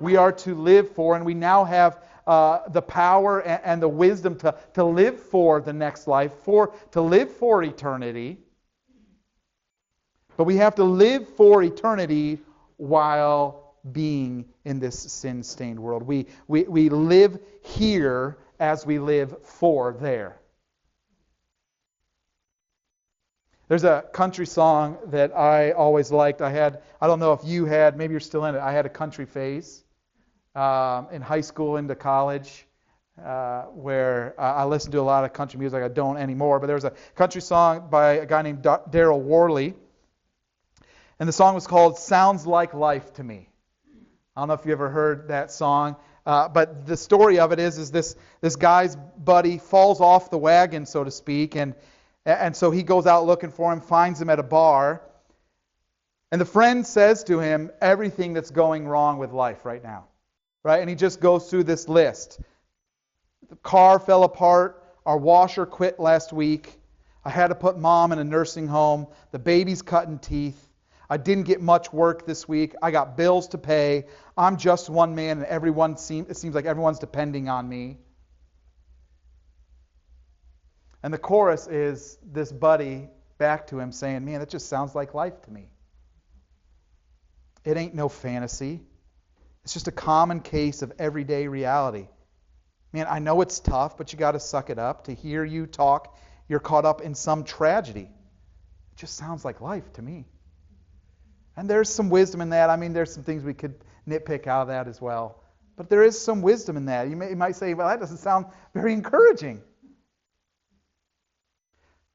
we are to live for, and we now have the power and the wisdom to live for the next life, to live for eternity. But we have to live for eternity while being in this sin-stained world. We live here as we live for there. There's a country song that I always liked. I don't know if you had, maybe you're still in it. I had a country phase in high school into college where I listened to a lot of country music. I don't anymore. But there was a country song by a guy named Daryl Worley. And the song was called Sounds Like Life to Me. I don't know if you ever heard that song. But the story of it is this guy's buddy falls off the wagon, so to speak, and so he goes out looking for him, finds him at a bar. And the friend says to him everything that's going wrong with life right now. Right? And he just goes through this list. The car fell apart. Our washer quit last week. I had to put mom in a nursing home. The baby's cutting teeth. I didn't get much work this week. I got bills to pay. I'm just one man, and it seems like everyone's depending on me. And the chorus is this buddy back to him saying, man, that just sounds like life to me. It ain't no fantasy. It's just a common case of everyday reality. Man, I know it's tough, but you got to suck it up. To hear you talk, you're caught up in some tragedy. It just sounds like life to me. And there's some wisdom in that. I mean, there's some things we could nitpick out of that as well. But there is some wisdom in that. You might say, well, that doesn't sound very encouraging.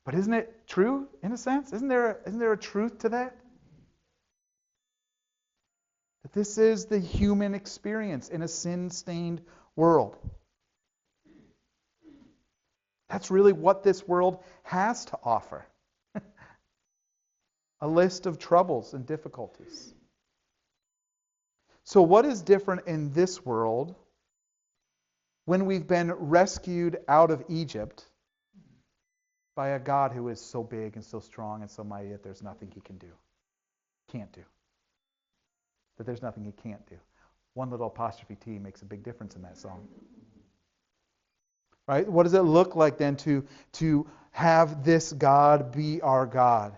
But isn't it true in a sense? Isn't there a truth to that? That this is the human experience in a sin-stained world. That's really what this world has to offer. A list of troubles and difficulties. So what is different in this world when we've been rescued out of Egypt by a God who is so big and so strong and so mighty that there's nothing he can do, can't do? That there's nothing he can't do. One little apostrophe T makes a big difference in that song. Right? What does it look like then to have this God be our God?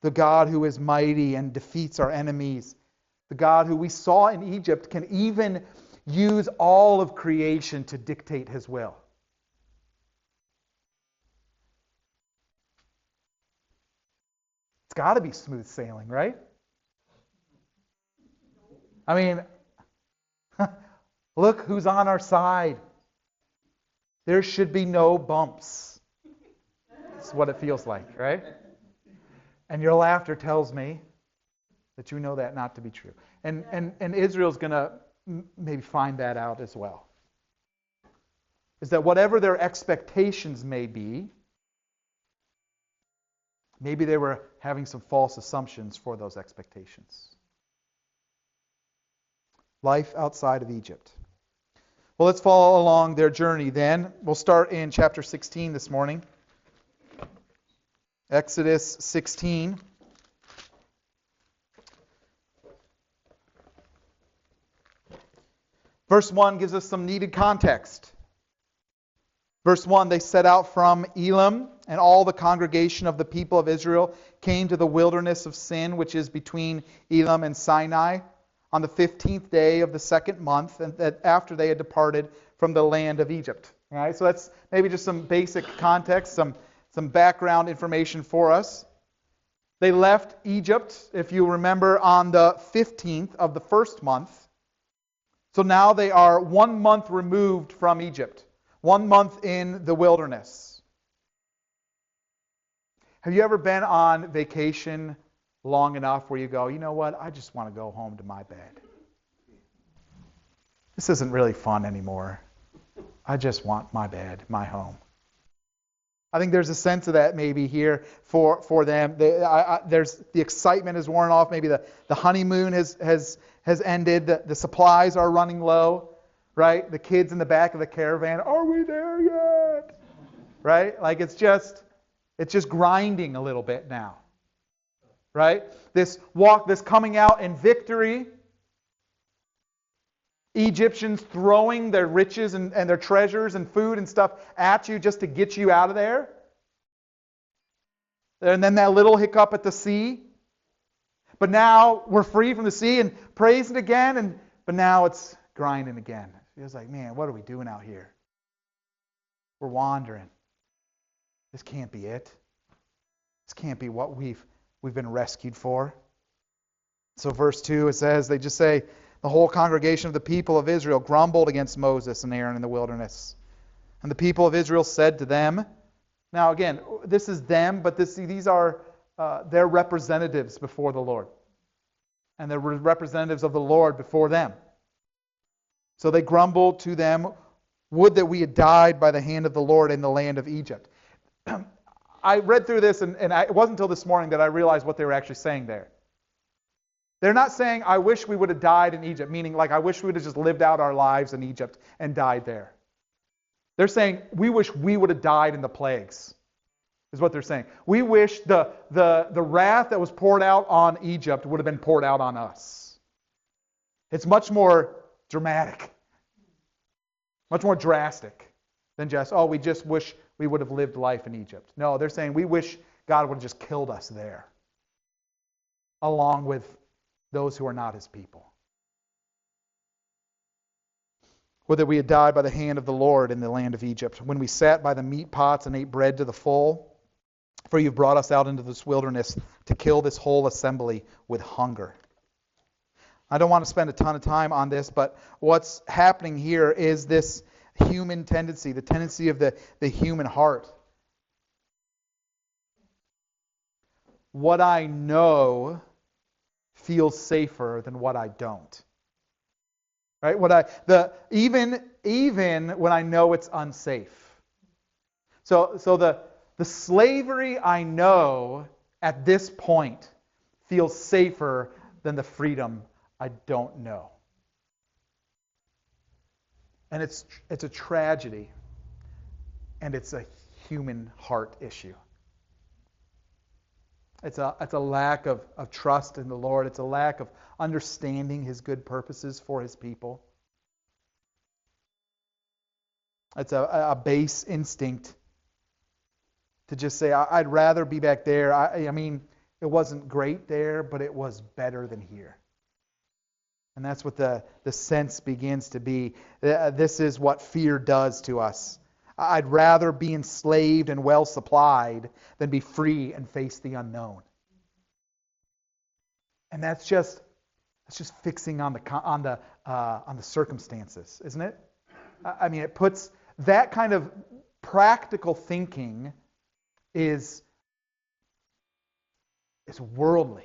The God who is mighty and defeats our enemies. The God who we saw in Egypt can even use all of creation to dictate his will. It's got to be smooth sailing, right? I mean, look who's on our side. There should be no bumps. That's what it feels like, right? And your laughter tells me that you know that not to be true. And Israel's going to maybe find that out as well. Is that whatever their expectations may be, maybe they were having some false assumptions for those expectations. Life outside of Egypt. Well, let's follow along their journey then. We'll start in chapter 16 this morning. Exodus 16. Verse 1 gives us some needed context. Verse 1, they set out from Elim, and all the congregation of the people of Israel came to the wilderness of Sin, which is between Elim and Sinai, on the 15th day of the second month, and that after they had departed from the land of Egypt. All right, so that's maybe just some basic context, some background information for us. They left Egypt, if you remember, on the 15th of the first month. So now they are 1 month removed from Egypt. 1 month in the wilderness. Have you ever been on vacation long enough where you go, you know what, I just want to go home to my bed. This isn't really fun anymore. I just want my bed, my home. I think there's a sense of that maybe here for them. There's the excitement has worn off. Maybe the honeymoon has ended. The supplies are running low, right? The kids in the back of the caravan, are we there yet? Right? Like it's just grinding a little bit now. Right? This coming out in victory Egyptians throwing their riches and their treasures and food and stuff at you just to get you out of there. And then that little hiccup at the sea. But now we're free from the sea and praise it again. But now it's grinding again. It feels like, man, what are we doing out here? We're wandering. This can't be it. This can't be what we've been rescued for. So verse 2, it says, they just say, the whole congregation of the people of Israel grumbled against Moses and Aaron in the wilderness. And the people of Israel said to them, now again, this is them, but these are their representatives before the Lord. And they're representatives of the Lord before them. So they grumbled to them, would that we had died by the hand of the Lord in the land of Egypt. I read through this, and it wasn't until this morning that I realized what they were actually saying there. They're not saying, I wish we would have died in Egypt, meaning like I wish we would have just lived out our lives in Egypt and died there. They're saying, we wish we would have died in the plagues, is what they're saying. We wish the wrath that was poured out on Egypt would have been poured out on us. It's much more dramatic, much more drastic than just, we just wish we would have lived life in Egypt. No, they're saying, we wish God would have just killed us there, along with those who are not his people. Whether we had died by the hand of the Lord in the land of Egypt, when we sat by the meat pots and ate bread to the full, for you've brought us out into this wilderness to kill this whole assembly with hunger. I don't want to spend a ton of time on this, but what's happening here is this human tendency, the tendency of the human heart. What I know feels safer than what I don't. Right? Even when I know it's unsafe. So the slavery I know at this point feels safer than the freedom I don't know. And it's a tragedy, and it's a human heart issue. It's a lack of trust in the Lord. It's a lack of understanding his good purposes for his people. It's a base instinct to just say, I'd rather be back there. I mean, it wasn't great there, but it was better than here. And that's what the sense begins to be. This is what fear does to us. I'd rather be enslaved and well supplied than be free and face the unknown. And that's just fixing on the circumstances, isn't it? I mean, it puts that kind of practical thinking is worldly.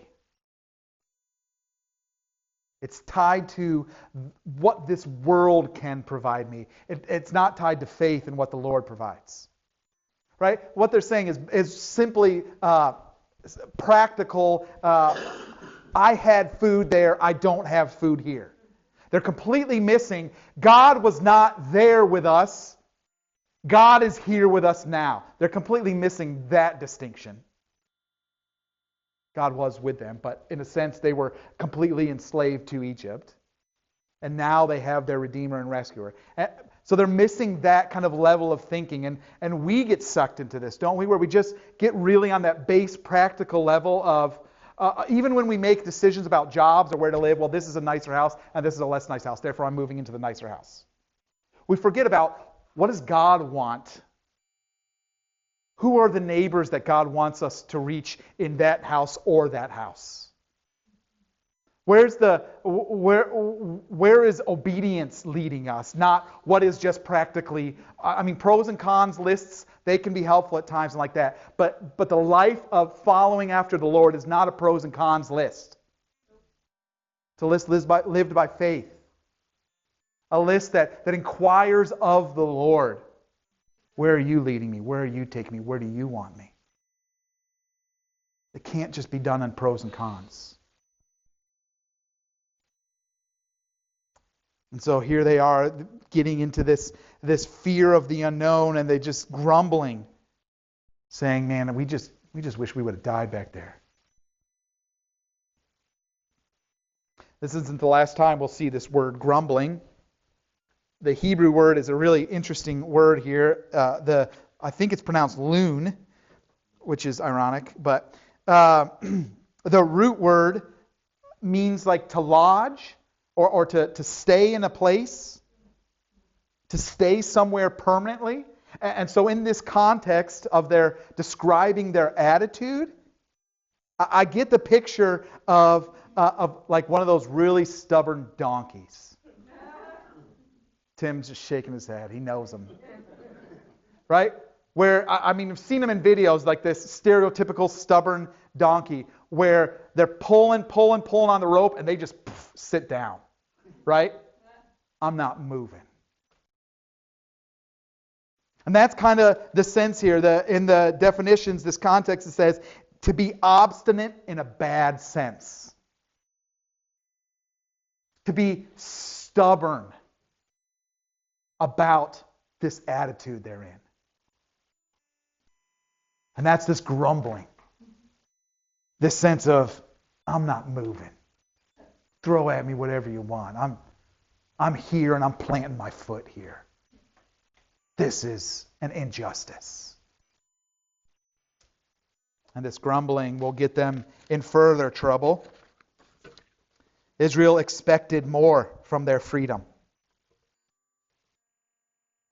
It's tied to what this world can provide me. It's not tied to faith in what the Lord provides. Right? What they're saying is simply practical. I had food there. I don't have food here. They're completely missing. God was not there with us. God is here with us now. They're completely missing that distinction. God was with them, but in a sense they were completely enslaved to Egypt. And now they have their Redeemer and Rescuer. So they're missing that kind of level of thinking. And we get sucked into this, don't we? Where we just get really on that base practical level of, even when we make decisions about jobs or where to live, well, this is a nicer house and this is a less nice house, therefore I'm moving into the nicer house. We forget about, what does God want? Who are the neighbors that God wants us to reach in that house or that house? Where is obedience leading us? Not what is just practically, pros and cons lists, they can be helpful at times and like that. But the life of following after the Lord is not a pros and cons list. It's a list lived by faith. A list that inquires of the Lord. Where are you leading me? Where are you taking me? Where do you want me? It can't just be done on pros and cons. And so here they are getting into this fear of the unknown, and they just grumbling, saying, man, we just wish we would have died back there. This isn't the last time we'll see this word grumbling. the Hebrew word is a really interesting word here. I think it's pronounced loon, which is ironic, but the root word means like to lodge or to stay in a place, to stay somewhere permanently. And so in this context of their describing their attitude, I get the picture of like one of those really stubborn donkeys. Tim's just shaking his head. He knows them. Right? Where, I mean, I've seen them in videos like this stereotypical stubborn donkey where they're pulling on the rope and they just sit down. Right? I'm not moving. And that's kind of the sense here. In the definitions, this context, it says to be obstinate in a bad sense. To be stubborn about this attitude they're in. And that's this grumbling. This sense of, I'm not moving. Throw at me whatever you want. I'm here and I'm planting my foot here. This is an injustice. And this grumbling will get them in further trouble. Israel expected more from their freedom.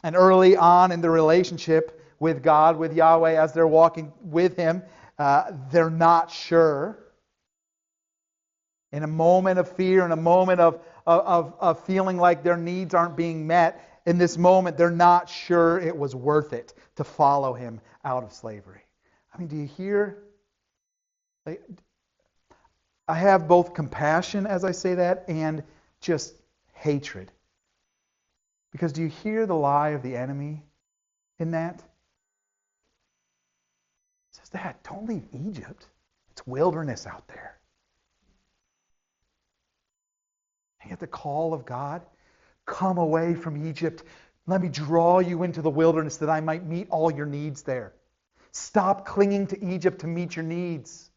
And early on in the relationship with God, with Yahweh, as they're walking with Him, they're not sure. In a moment of fear, in a moment of feeling like their needs aren't being met, in this moment, they're not sure it was worth it to follow Him out of slavery. I mean, do you hear? I have both compassion as I say that and just hatred. Because do you hear the lie of the enemy in that? It says, Dad, don't leave Egypt. It's wilderness out there. And yet the call of God, come away from Egypt. Let me draw you into the wilderness that I might meet all your needs there. Stop clinging to Egypt to meet your needs.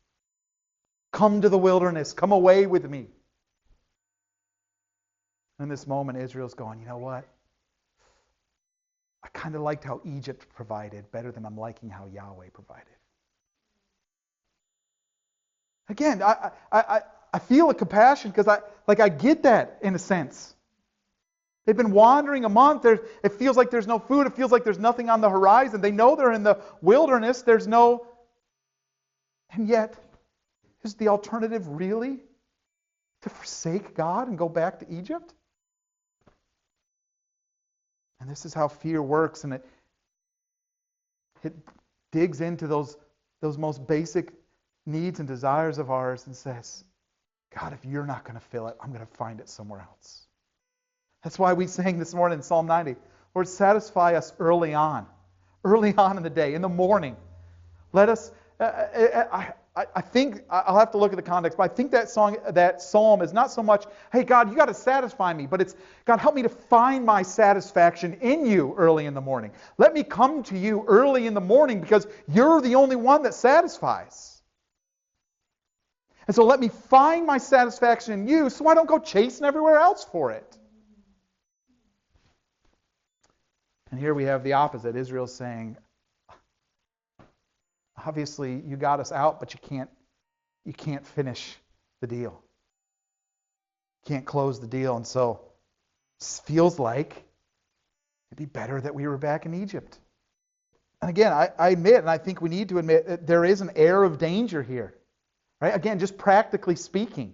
Come to the wilderness. Come away with me. In this moment, Israel's going, you know what? I kind of liked how Egypt provided better than I'm liking how Yahweh provided. Again, I feel a compassion because I get that in a sense. They've been wandering a month. It feels like there's no food. It feels like there's nothing on the horizon. They know they're in the wilderness. There's no... And yet, is the alternative really to forsake God and go back to Egypt? And this is how fear works, and it digs into those most basic needs and desires of ours and says, God, if you're not going to fill it, I'm going to find it somewhere else. That's why we sang this morning in Psalm 90, Lord, satisfy us early on in the day, in the morning. Let us, I think, I'll have to look at the context, but I think that psalm is not so much, hey, God, you got to satisfy me, but it's, God, help me to find my satisfaction in you early in the morning. Let me come to you early in the morning because you're the only one that satisfies. And so let me find my satisfaction in you so I don't go chasing everywhere else for it. And here we have the opposite. Israel's saying, obviously you got us out, but you can't finish the deal. You can't close the deal. And so it feels like it'd be better that we were back in Egypt. And again, I admit, and I think we need to admit, that there is an air of danger here. Right? Again, just practically speaking.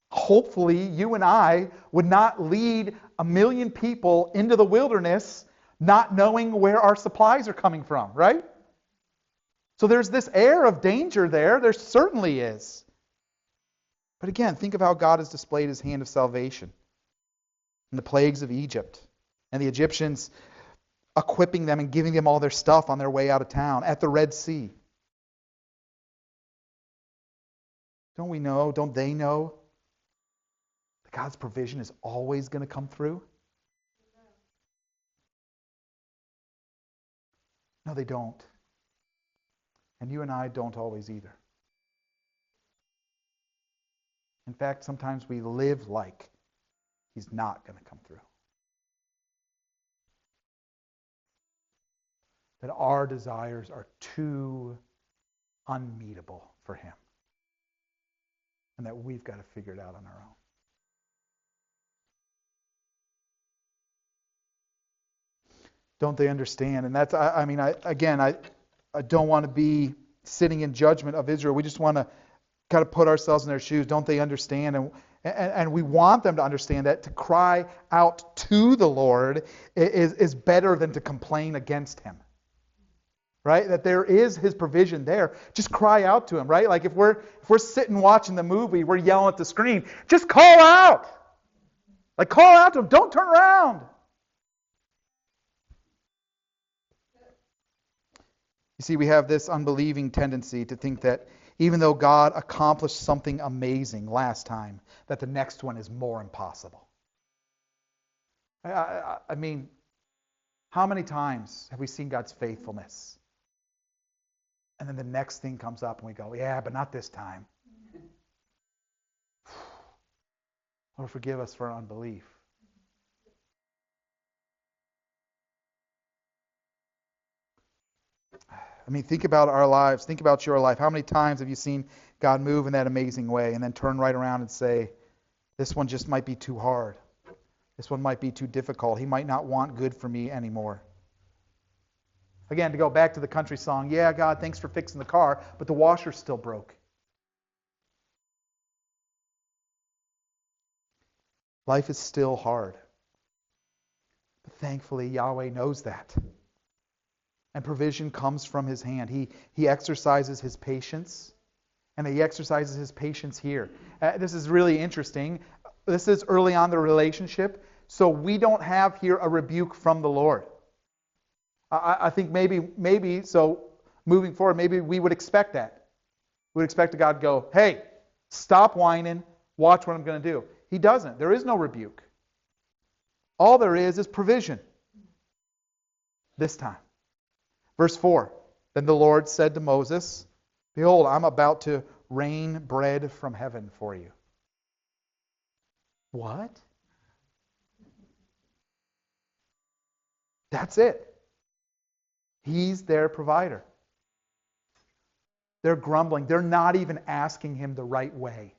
Hopefully you and I would not lead 1 million people into the wilderness not knowing where our supplies are coming from, right? So there's this air of danger there. There certainly is. But again, think of how God has displayed His hand of salvation in the plagues of Egypt and the Egyptians equipping them and giving them all their stuff on their way out of town at the Red Sea. Don't we know, don't they know that God's provision is always going to come through? No, they don't. And you and I don't always either. In fact, sometimes we live like He's not going to come through. that our desires are too unmeetable for him. And that we've got to figure it out on our own. Don't they understand? And that's, I don't want to be sitting in judgment of Israel. We just want to kind of put ourselves in their shoes. Don't they understand? And we want them to understand that to cry out to the Lord is better than to complain against him. Right? That there is his provision there. Just cry out to him, right? Like if we're sitting watching the movie, we're yelling at the screen, just call out. Like call out to him. Don't turn around. You see, we have this unbelieving tendency to think that even though God accomplished something amazing last time, that the next one is more impossible. I mean, how many times have we seen God's faithfulness? And then the next thing comes up and we go, yeah, but not this time. Lord, forgive us for our unbelief. I mean, think about our lives. Think about your life. How many times have you seen God move in that amazing way and then turn right around and say, this one just might be too hard. This one might be too difficult. He might not want good for me anymore. Again, to go back to the country song, yeah, God, thanks for fixing the car, but the washer's still broke. Life is still hard. But thankfully, Yahweh knows that. And provision comes from his hand. He exercises his patience, and he exercises his patience here. This is really interesting. This is early on in the relationship, so we don't have here a rebuke from the Lord. I think maybe, so moving forward, maybe we would expect that. We would expect God to go, hey, stop whining, watch what I'm going to do. He doesn't. There is no rebuke. All there is provision. This time. Verse 4, then the Lord said to Moses, behold, I'm about to rain bread from heaven for you. What? That's it. He's their provider. They're grumbling. They're not even asking him the right way.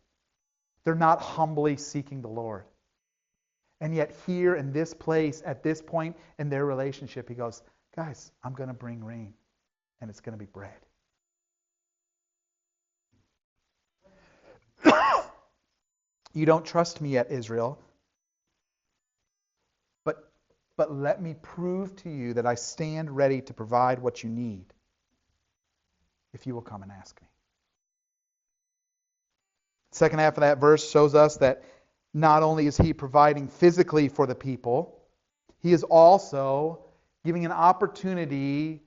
They're not humbly seeking the Lord. And yet here in this place, at this point in their relationship, he goes, guys, I'm going to bring rain, and it's going to be bread. You don't trust me yet, Israel. But let me prove to you that I stand ready to provide what you need if you will come and ask me. Second half of that verse shows us that not only is he providing physically for the people, he is also giving an opportunity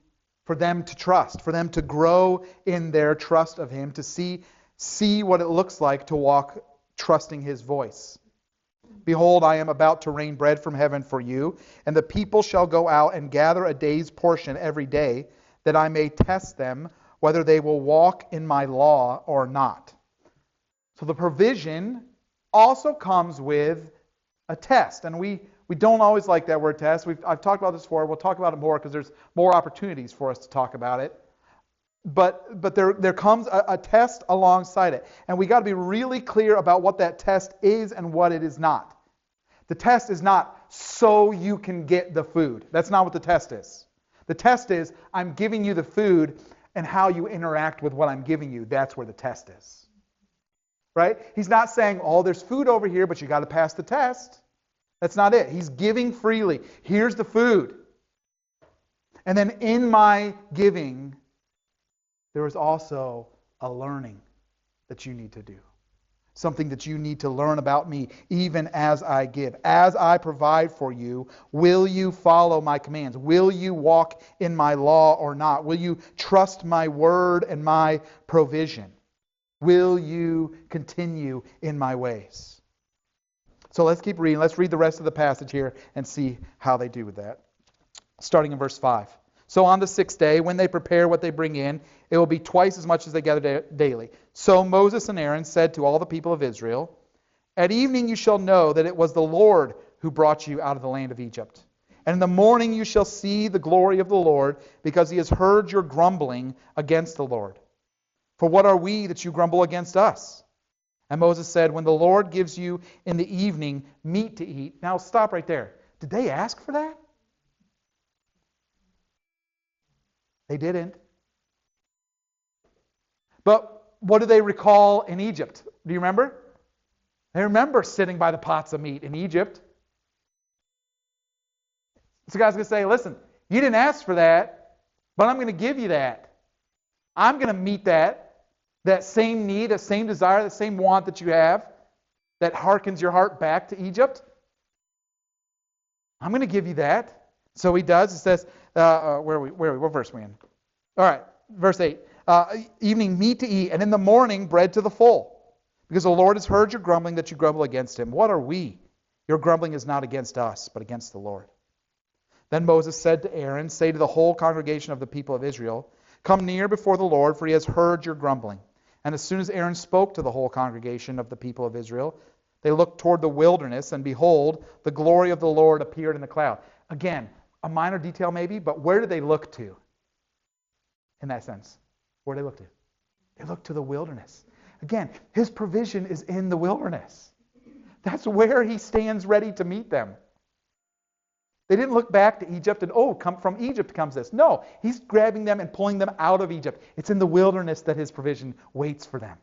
for them to trust, for them to grow in their trust of him, to see what it looks like to walk trusting his voice. Behold, I am about to rain bread from heaven for you, and the people shall go out and gather a day's portion every day, that I may test them whether they will walk in my law or not. So the provision also comes with a test, and we don't always like that word test. I've talked about this before. We'll talk about it more because there's more opportunities for us to talk about it. But there comes a test alongside it. And we got to be really clear about what that test is and what it is not. The test is not so you can get the food. That's not what the test is. The test is I'm giving you the food, and how you interact with what I'm giving you. That's where the test is. Right? He's not saying, oh, there's food over here, but you got to pass the test. That's not it. He's giving freely. Here's the food. And then in my giving, there is also a learning that you need to do. Something that you need to learn about me, even as I give. As I provide for you, will you follow my commands? Will you walk in my law or not? Will you trust my word and my provision? Will you continue in my ways? So let's keep reading. Let's read the rest of the passage here and see how they do with that. Starting in verse 5. So on the sixth day, when they prepare what they bring in, it will be twice as much as they gather daily. So Moses and Aaron said to all the people of Israel, at evening you shall know that it was the Lord who brought you out of the land of Egypt. And in the morning you shall see the glory of the Lord, because he has heard your grumbling against the Lord. For what are we that you grumble against us? And Moses said, when the Lord gives you in the evening meat to eat. Now stop right there. Did they ask for that? They didn't. But what do they recall in Egypt? Do you remember? They remember sitting by the pots of meat in Egypt. So God's going to say, listen, you didn't ask for that, but I'm going to give you that. I'm going to meet that same need, that same desire, that same want that you have that harkens your heart back to Egypt. I'm going to give you that. So he does. It says, what verse are we in? All right, verse 8. Evening meat to eat, and in the morning bread to the full. Because the Lord has heard your grumbling that you grumble against him. What are we? Your grumbling is not against us, but against the Lord. Then Moses said to Aaron, say to the whole congregation of the people of Israel, come near before the Lord, for he has heard your grumbling. And as soon as Aaron spoke to the whole congregation of the people of Israel, they looked toward the wilderness, and behold, the glory of the Lord appeared in the cloud. Again, a minor detail maybe, but where did they look to in that sense? Where did they look to? They looked to the wilderness. Again, his provision is in the wilderness. That's where he stands ready to meet them. They didn't look back to Egypt and, from Egypt comes this. No, he's grabbing them and pulling them out of Egypt. It's in the wilderness that his provision waits for them.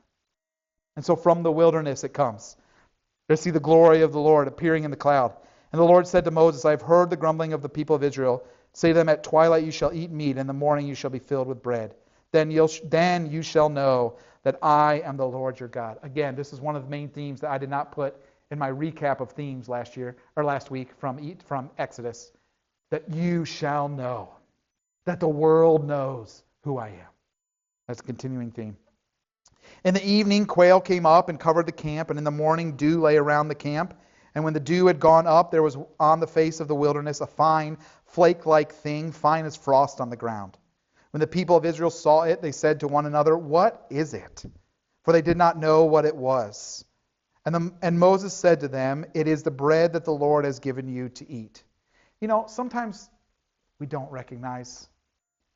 And so from the wilderness it comes. They see the glory of the Lord appearing in the cloud. And the Lord said to Moses, I have heard the grumbling of the people of Israel. Say to them, at twilight you shall eat meat, and in the morning you shall be filled with bread. Then you shall know that I am the Lord your God. Again, this is one of the main themes that I did not put in my recap of themes last week from Exodus, that you shall know, that the world knows who I am. That's a continuing theme. In the evening, quail came up and covered the camp, and in the morning dew lay around the camp. And when the dew had gone up, there was on the face of the wilderness a fine, flake-like thing, fine as frost on the ground. When the people of Israel saw it, they said to one another, what is it? For they did not know what it was. And Moses said to them, it is the bread that the Lord has given you to eat. You know, sometimes we don't recognize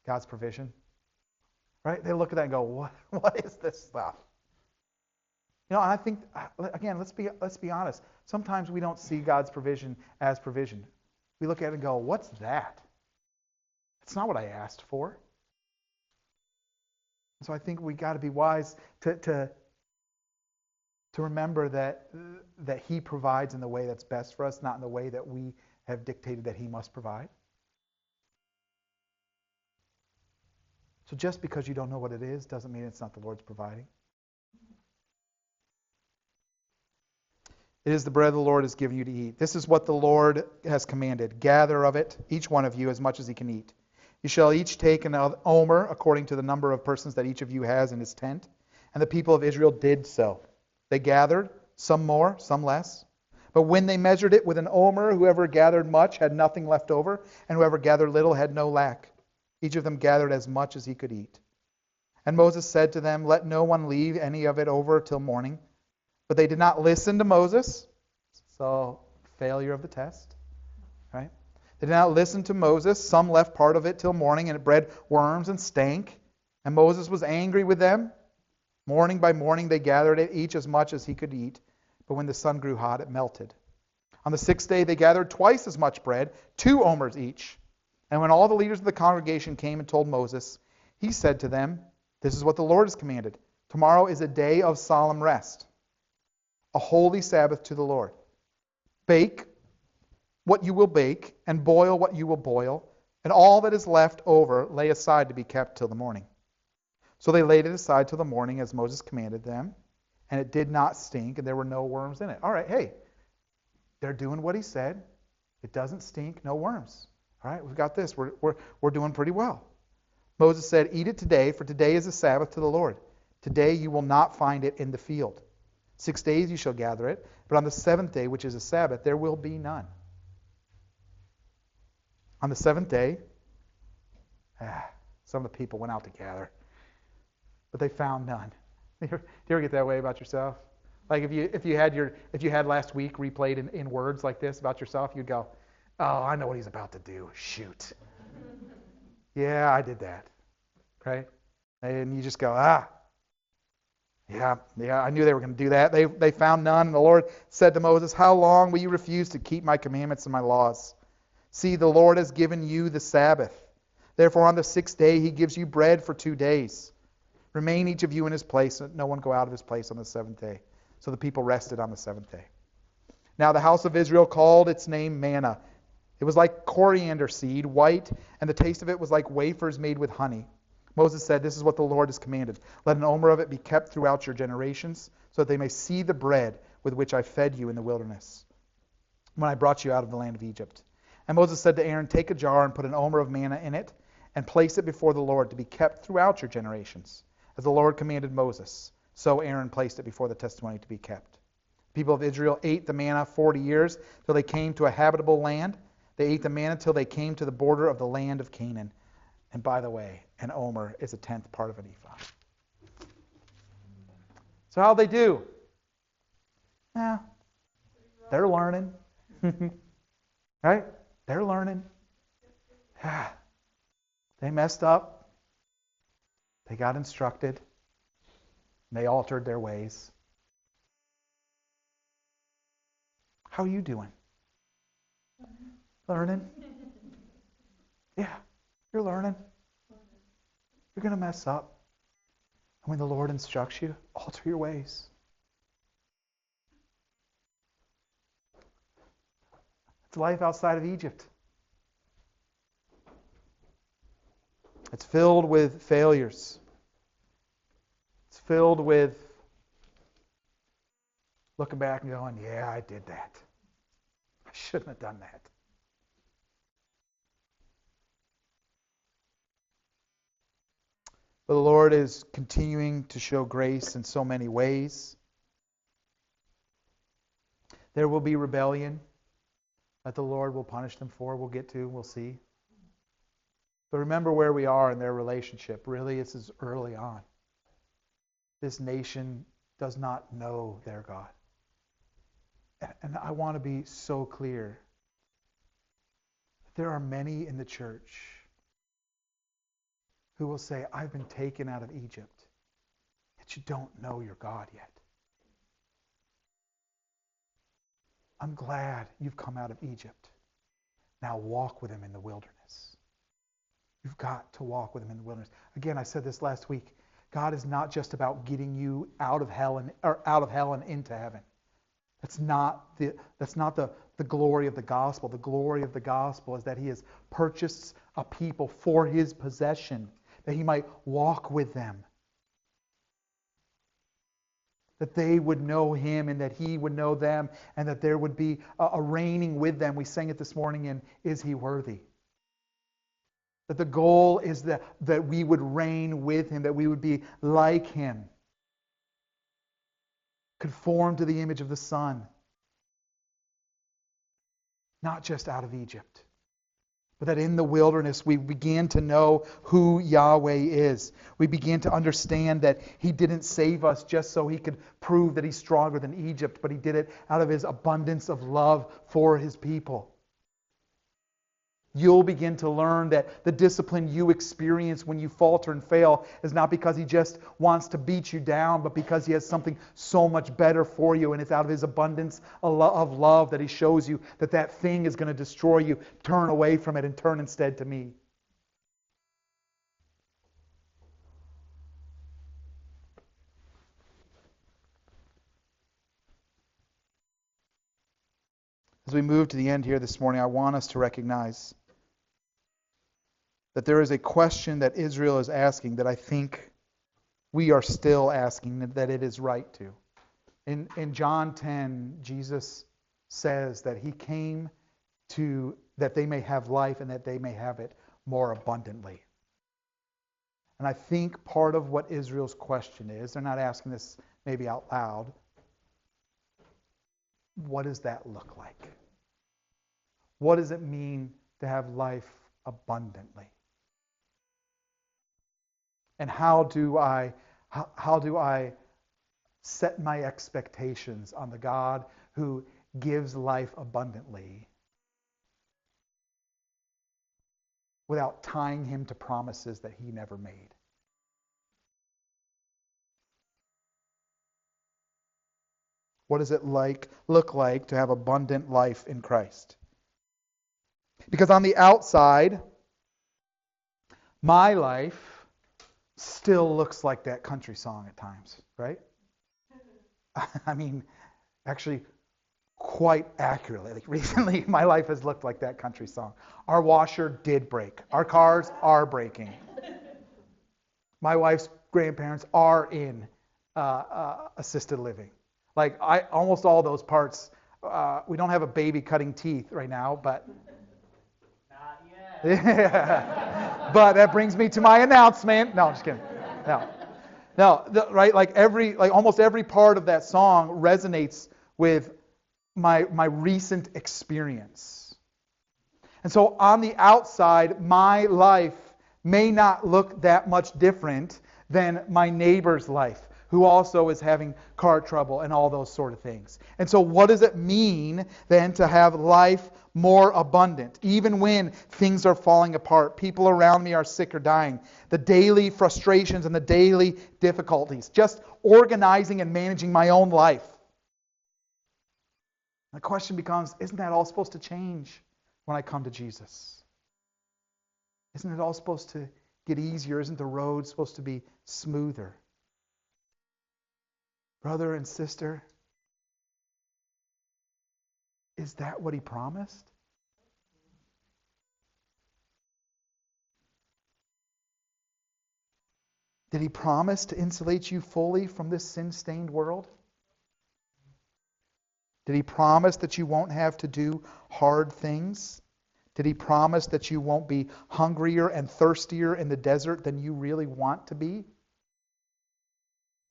God's provision. Right? They look at that and go, what is this stuff? You know, and I think, again, let's be honest. Sometimes we don't see God's provision as provision. We look at it and go, what's that? It's not what I asked for. So I think we got to be wise to remember that he provides in the way that's best for us, not in the way that we have dictated that he must provide. So just because you don't know what it is doesn't mean it's not the Lord's providing. It is the bread the Lord has given you to eat. This is what the Lord has commanded. Gather of it, each one of you, as much as he can eat. You shall each take an omer according to the number of persons that each of you has in his tent. And the people of Israel did so. They gathered, some more, some less. But when they measured it with an omer, whoever gathered much had nothing left over, and whoever gathered little had no lack. Each of them gathered as much as he could eat. And Moses said to them, let no one leave any of it over till morning. But they did not listen to Moses. So, failure of the test. Right? They did not listen to Moses. Some left part of it till morning, and it bred worms and stank. And Moses was angry with them. Morning by morning they gathered it, each as much as he could eat. But when the sun grew hot, it melted. On the sixth day they gathered twice as much bread, 2 omers each. And when all the leaders of the congregation came and told Moses, he said to them, this is what the Lord has commanded. Tomorrow is a day of solemn rest, a holy Sabbath to the Lord. Bake what you will bake, and boil what you will boil, and all that is left over lay aside to be kept till the morning. So they laid it aside till the morning as Moses commanded them, and it did not stink, and there were no worms in it. All right, hey, they're doing what he said. It doesn't stink, no worms. All right, we've got this. We're doing pretty well. Moses said, eat it today, for today is a Sabbath to the Lord. Today you will not find it in the field. 6 days you shall gather it, but on the 7th day, which is a Sabbath, there will be none. On the 7th day, some of the people went out to gather, but they found none. Do you ever get that way about yourself? Like if you had last week replayed in words like this about yourself, you'd go, Oh, I know what he's about to do. Shoot. Yeah, I did that. Right? And you just go, yeah, I knew they were going to do that. They found none, and the Lord said to Moses, how long will you refuse to keep my commandments and my laws? See, the Lord has given you the Sabbath. Therefore, on the 6th day, he gives you bread for 2 days. Remain each of you in his place, and no one go out of his place on the 7th day. So the people rested on the 7th day. Now the house of Israel called its name manna. It was like coriander seed, white, and the taste of it was like wafers made with honey. Moses said, this is what the Lord has commanded. Let an omer of it be kept throughout your generations, so that they may see the bread with which I fed you in the wilderness, when I brought you out of the land of Egypt. And Moses said to Aaron, take a jar and put an omer of manna in it, and place it before the Lord to be kept throughout your generations, as the Lord commanded Moses. So Aaron placed it before the testimony to be kept. The people of Israel ate the manna 40 years, till they came to a habitable land. They ate the manna till they came to the border of the land of Canaan. And by the way, an omer is a 10th part of an ephah. So how'd they do? Yeah, they're learning. Right? They're learning. Yeah. They messed up. They got instructed. They altered their ways. How are you doing? Learning? Yeah, you're learning. You're going to mess up. And when the Lord instructs you, alter your ways. It's life outside of Egypt. It's filled with failures. It's filled with looking back and going, yeah, I did that. I shouldn't have done that. But the Lord is continuing to show grace in so many ways. There will be rebellion that the Lord will punish them for. We'll get to, we'll see. But remember where we are in their relationship. Really, this is early on. This nation does not know their God. And I want to be so clear. There are many in the church who will say, I've been taken out of Egypt, yet you don't know your God yet. I'm glad you've come out of Egypt. Now walk with him in the wilderness. You've got to walk with him in the wilderness. Again, I said this last week. God is not just about getting you out of hell and into heaven. That's not the glory of the gospel. The glory of the gospel is that he has purchased a people for his possession, that he might walk with them. That they would know him and that he would know them, and that there would be a reigning with them. We sang it this morning in Is He Worthy? That the goal is that we would reign with him, that we would be like him. Conform to the image of the Son. Not just out of Egypt, but that in the wilderness we began to know who Yahweh is. We began to understand that he didn't save us just so he could prove that he's stronger than Egypt, but he did it out of his abundance of love for his people. You'll begin to learn that the discipline you experience when you falter and fail is not because he just wants to beat you down, but because he has something so much better for you, and it's out of his abundance of love that he shows you that that thing is going to destroy you. Turn away from it and turn instead to me. As we move to the end here this morning, I want us to recognize that there is a question that Israel is asking that I think we are still asking, that it is right to. In John 10, Jesus says that he came that they may have life and that they may have it more abundantly. And I think part of what Israel's question is, they're not asking this maybe out loud, what does that look like? What does it mean to have life abundantly? And how do I set my expectations on the God who gives life abundantly without tying him to promises that he never made? What does it look like to have abundant life in Christ? Because on the outside, my life still looks like that country song at times, right? I mean, actually, quite accurately. Like recently, my life has looked like that country song. Our washer did break. Our cars are breaking. My wife's grandparents are in assisted living. Like almost all those parts. We don't have a baby cutting teeth right now, but Not yet. yeah. But that brings me to my announcement. No, I'm just kidding. No, right? Like almost every part of that song resonates with my recent experience. And so on the outside, my life may not look that much different than my neighbor's life, who also is having car trouble and all those sort of things. And so what does it mean then to have life more abundant? Even when things are falling apart, people around me are sick or dying, the daily frustrations and the daily difficulties, just organizing and managing my own life. The question becomes, isn't that all supposed to change when I come to Jesus? Isn't it all supposed to get easier? Isn't the road supposed to be smoother? Brother and sister, is that what he promised? Did he promise to insulate you fully from this sin-stained world? Did he promise that you won't have to do hard things? Did he promise that you won't be hungrier and thirstier in the desert than you really want to be?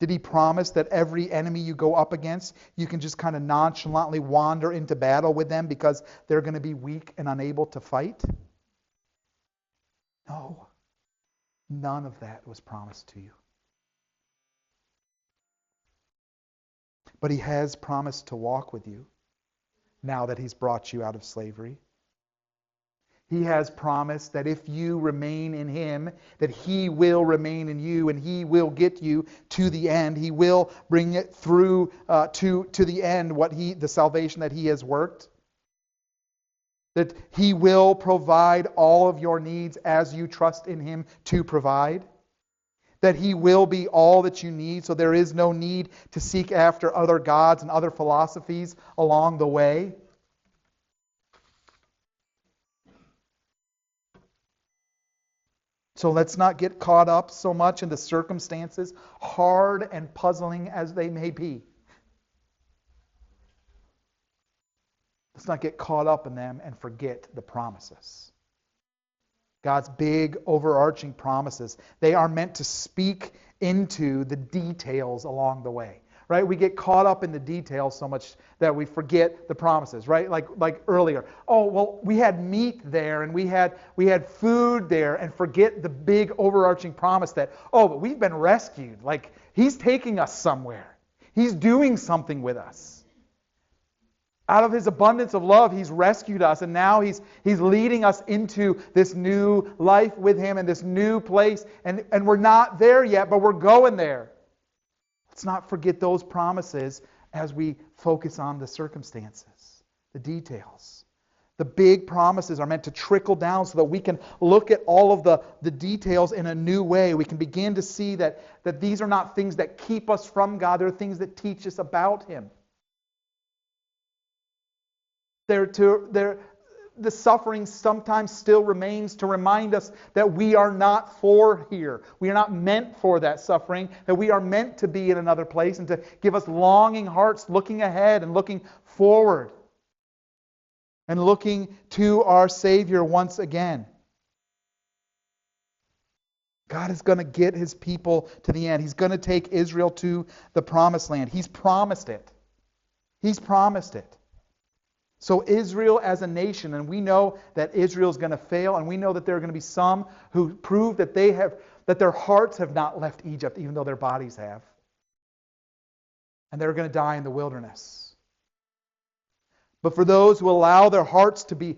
Did he promise that every enemy you go up against, you can just kind of nonchalantly wander into battle with them because they're going to be weak and unable to fight? No. None of that was promised to you. But he has promised to walk with you now that he's brought you out of slavery. He has promised that if you remain in him, that he will remain in you and he will get you to the end. He will bring it through to the end, the salvation that he has worked. That he will provide all of your needs as you trust in him to provide. That he will be all that you need, so there is no need to seek after other gods and other philosophies along the way. So let's not get caught up so much in the circumstances, hard and puzzling as they may be. Let's not get caught up in them and forget the promises. God's big, overarching promises. They are meant to speak into the details along the way. Right? We get caught up in the details so much that we forget the promises, right? Like earlier. Oh, well, we had meat there and we had food there, and forget the big overarching promise that, oh, but we've been rescued. Like, he's taking us somewhere. He's doing something with us. Out of his abundance of love, he's rescued us, and now he's leading us into this new life with him and this new place. And we're not there yet, but we're going there. Let's not forget those promises as we focus on the circumstances, the details. The big promises are meant to trickle down so that we can look at all of the details in a new way. We can begin to see that these are not things that keep us from God. They're things that teach us about him. The suffering sometimes still remains to remind us that we are not for here. We are not meant for that suffering, that we are meant to be in another place, and to give us longing hearts looking ahead and looking forward and looking to our Savior once again. God is going to get his people to the end. He's going to take Israel to the promised land. He's promised it. He's promised it. So Israel as a nation, and we know that Israel is going to fail, and we know that there are going to be some who prove that their hearts have not left Egypt, even though their bodies have. And they're going to die in the wilderness. But for those who allow their hearts to be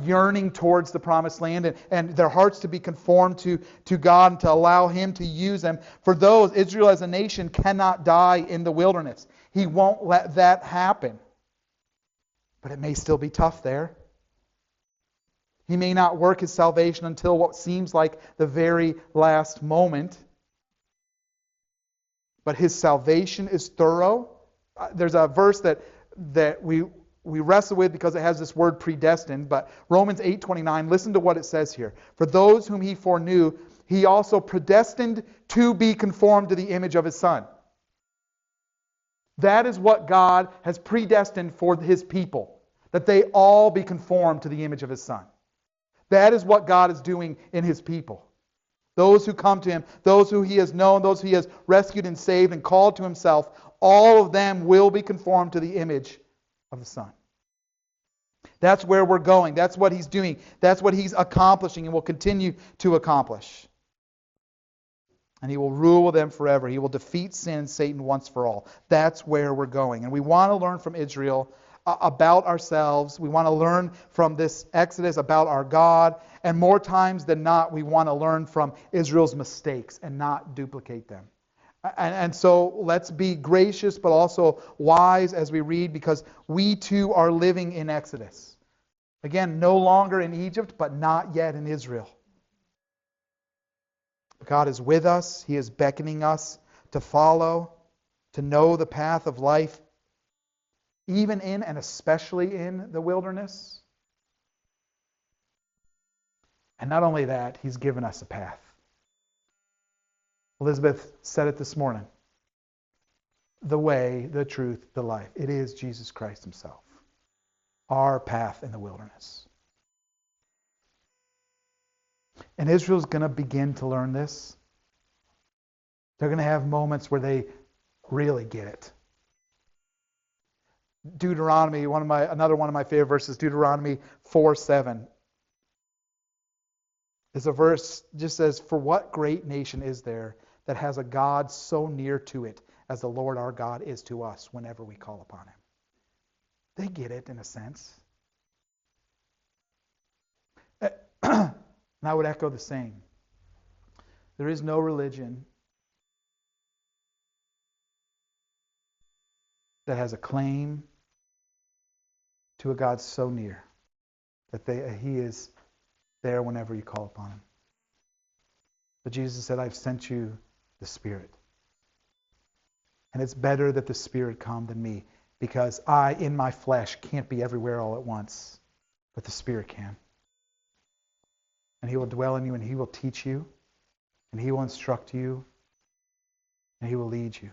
yearning towards the promised land and their hearts to be conformed to God and to allow Him to use them, for those, Israel as a nation cannot die in the wilderness. He won't let that happen. But it may still be tough there. He may not work His salvation until what seems like the very last moment. But His salvation is thorough. There's a verse that we wrestle with because it has this word predestined, but Romans 8:29, listen to what it says here. For those whom He foreknew, He also predestined to be conformed to the image of His Son. That is what God has predestined for His people, that they all be conformed to the image of His Son. That is what God is doing in His people. Those who come to Him, those who He has known, those who He has rescued and saved and called to Himself, all of them will be conformed to the image of the Son. That's where we're going. That's what He's doing. That's what He's accomplishing and will continue to accomplish. And He will rule with them forever. He will defeat sin and Satan once for all. That's where we're going. And we want to learn from Israel about ourselves. We want to learn from this Exodus about our God. And more times than not, we want to learn from Israel's mistakes and not duplicate them. And so let's be gracious but also wise as we read, because we too are living in Exodus. Again, no longer in Egypt, but not yet in Israel. God is with us. He is beckoning us to follow, to know the path of life, even in and especially in the wilderness. And not only that, He's given us a path. Elizabeth said it this morning. The way, the truth, the life. It is Jesus Christ Himself. Our path in the wilderness. And Israel's going to begin to learn this. They're going to have moments where they really get it. Deuteronomy, another one of my favorite verses, Deuteronomy 4:7. Is a verse just says, "For what great nation is there that has a God so near to it as the Lord our God is to us whenever we call upon Him?" They get it in a sense. And I would echo the same. There is no religion that has a claim to a God so near that He is there whenever you call upon Him. But Jesus said, "I've sent you the Spirit. And it's better that the Spirit come than me, because I, in my flesh, can't be everywhere all at once, but the Spirit can. And He will dwell in you, and He will teach you, and He will instruct you, and He will lead you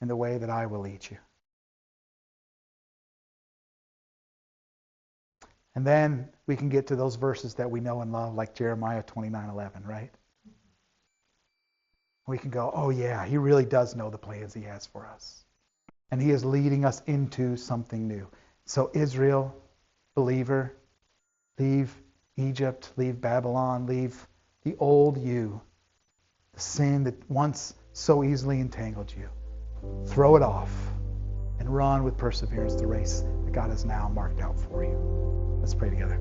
in the way that I will lead you." And then we can get to those verses that we know and love, like Jeremiah 29:11, right? We can go, oh yeah, He really does know the plans He has for us. And He is leading us into something new. So Israel, believer, leave Egypt, leave Babylon, leave the old you, the sin that once so easily entangled you. Throw it off and run with perseverance the race that God has now marked out for you. Let's pray together.